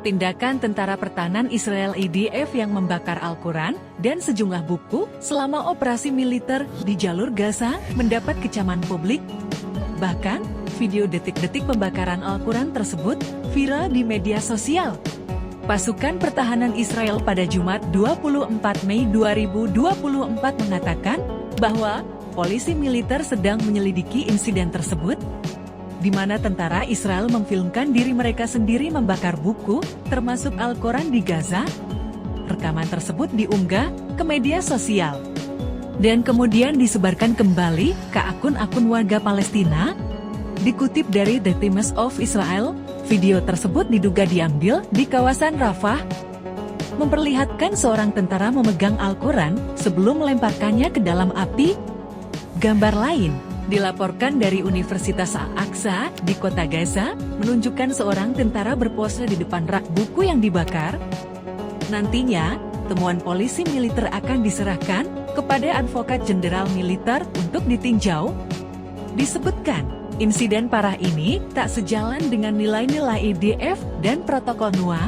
Tindakan Tentara Pertahanan Israel IDF yang membakar Al-Quran dan sejumlah buku selama operasi militer di jalur Gaza mendapat kecaman publik. Bahkan, video detik-detik pembakaran Al-Quran tersebut viral di media sosial. Pasukan Pertahanan Israel pada Jumat 24 Mei 2024 mengatakan bahwa polisi militer sedang menyelidiki insiden tersebut, di mana tentara Israel memfilmkan diri mereka sendiri membakar buku, termasuk Al-Quran di Gaza. Rekaman tersebut diunggah ke media sosial dan kemudian disebarkan kembali ke akun-akun warga Palestina. Dikutip dari The Times of Israel, video tersebut diduga diambil di kawasan Rafah, memperlihatkan seorang tentara memegang Al-Quran sebelum melemparkannya ke dalam api. Gambar lain dilaporkan dari Universitas Al-Aqsa di kota Gaza, menunjukkan seorang tentara berpose di depan rak buku yang dibakar. Nantinya, temuan polisi militer akan diserahkan kepada advokat jenderal militer untuk ditinjau. Disebutkan, insiden parah ini tak sejalan dengan nilai-nilai EDF dan protokol NUA.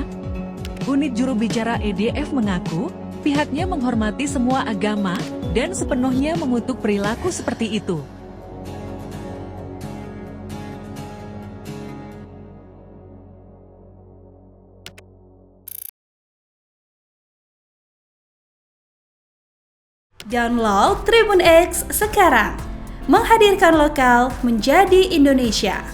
Unit juru bicara EDF mengaku, pihaknya menghormati semua agama dan sepenuhnya mengutuk perilaku seperti itu. Download Tribun X sekarang, menghadirkan lokal menjadi Indonesia.